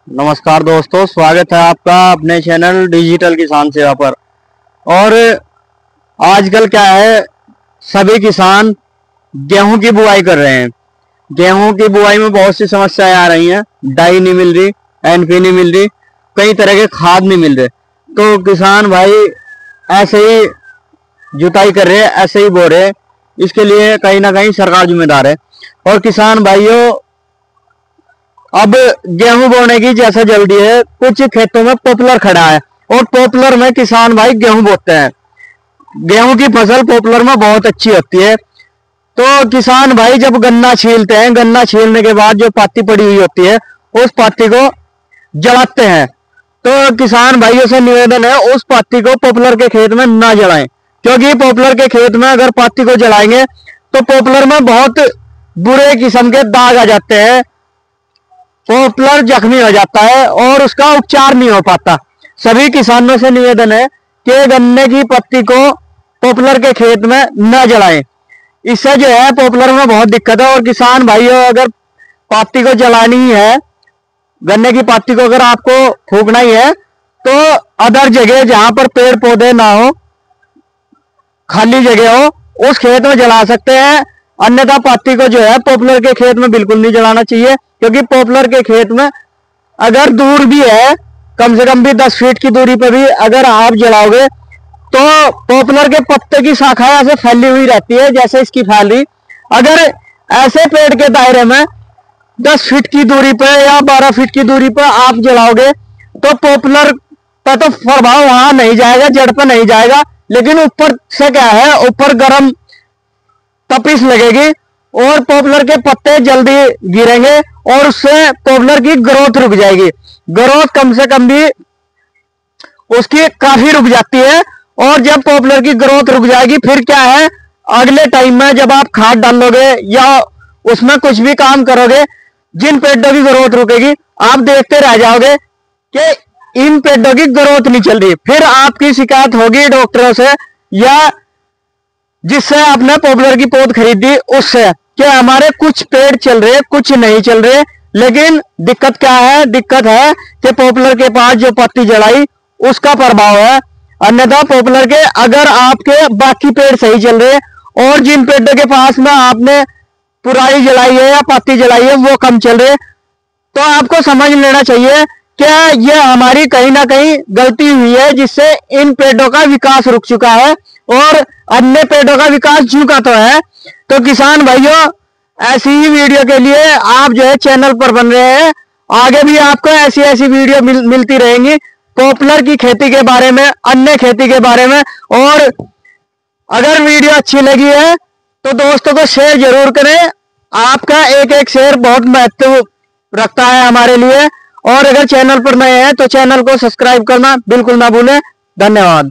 नमस्कार दोस्तों, स्वागत है आपका अपने चैनल डिजिटल किसान सेवा पर। और आजकल क्या है, सभी किसान गेहूं की बुआई कर रहे हैं। गेहूं की बुआई में बहुत सी समस्याएं आ रही हैं। डाई नहीं मिल रही, एनपी नहीं मिल रही, कई तरह के खाद नहीं मिल रहे। तो किसान भाई ऐसे ही जुताई कर रहे हैं, ऐसे ही बो रहे हैं। इसके लिए कहीं ना कहीं सरकार जिम्मेदार है। और किसान भाइयों, अब गेहूं बोने की जैसा जल्दी है, कुछ खेतों में पॉपुलर खड़ा है और पॉपुलर में किसान भाई गेहूं बोते हैं। गेहूं की फसल पॉपुलर में बहुत अच्छी होती है। तो किसान भाई जब गन्ना छीलते हैं, गन्ना छीलने के बाद जो पाती पड़ी हुई होती है, उस पाती को जलाते हैं। तो किसान भाइयों से निवेदन है, उस पाती को पॉपुलर के खेत में ना जलाएं, क्योंकि पॉपुलर के खेत में अगर पाती को जलाएंगे तो पॉपुलर में बहुत बुरे किस्म के दाग आ जाते हैं। पॉपुलर जख्मी हो जाता है और उसका उपचार नहीं हो पाता। सभी किसानों से निवेदन है कि गन्ने की पत्ती को पॉपुलर के खेत में न जलाएं। इससे जो है पॉपुलर में बहुत दिक्कत है। और किसान भाइयों, अगर पत्ती को जलानी ही है, गन्ने की पत्ती को अगर आपको फूकना ही है, तो अदर जगह जहां पर पेड़ पौधे ना हो, खाली जगह हो, उस खेत में जला सकते हैं। अन्यथा पत्ती को जो है पॉपुलर के खेत में बिल्कुल नहीं जलाना चाहिए, क्योंकि पॉपुलर के खेत में अगर दूर भी है, कम से कम भी 10 फीट की दूरी पर भी अगर आप जलाओगे तो पॉपुलर के पत्ते की शाखाएं ऐसे फैली हुई रहती है जैसे इसकी फैल रही। अगर ऐसे पेड़ के दायरे में 10 फीट की दूरी पर या 12 फीट की दूरी पर आप जलाओगे तो पॉपुलर का तो प्रभाव वहां नहीं जाएगा, जड़ पर नहीं जाएगा, लेकिन ऊपर से क्या है, ऊपर गर्म तपिश लगेगी और पॉपुलर के पत्ते जल्दी गिरेंगे और उससे पॉपुलर की ग्रोथ रुक जाएगी। ग्रोथ कम से कम भी उसकी काफी रुक जाती है। और जब पॉपुलर की ग्रोथ रुक जाएगी, फिर क्या है, अगले टाइम में जब आप खाद डालोगे या उसमें कुछ भी काम करोगे, जिन पेड़ों की ग्रोथ रुकेगी आप देखते रह जाओगे कि इन पेड़ों की ग्रोथ नहीं चल रही। फिर आपकी शिकायत होगी डॉक्टरों से या जिससे आपने पॉपुलर की पौध खरीदी उससे, कि हमारे कुछ पेड़ चल रहे, कुछ नहीं चल रहे। लेकिन दिक्कत क्या है, दिक्कत है कि पॉपुलर के पास जो पत्ती जलाई उसका प्रभाव है। अन्यथा पॉपुलर के अगर आपके बाकी पेड़ सही चल रहे और जिन पेड़ों के पास में आपने पुराई जलाई है या पत्ती जलाई है वो कम चल रहे, तो आपको समझ लेना चाहिए कि ये हमारी कहीं ना कहीं गलती हुई है, जिससे इन पेड़ों का विकास रुक चुका है और अन्य पेड़ों का विकास झुका तो है। तो किसान भाइयों, ऐसी ही वीडियो के लिए आप जो है चैनल पर बन रहे हैं। आगे भी आपको ऐसी ऐसी वीडियो मिलती रहेंगी, पॉपुलर की खेती के बारे में, अन्य खेती के बारे में। और अगर वीडियो अच्छी लगी है तो दोस्तों को शेयर जरूर करें। आपका एक एक शेयर बहुत महत्व रखता है हमारे लिए। और अगर चैनल पर नए हैं तो चैनल को सब्सक्राइब करना बिल्कुल ना भूलें। धन्यवाद।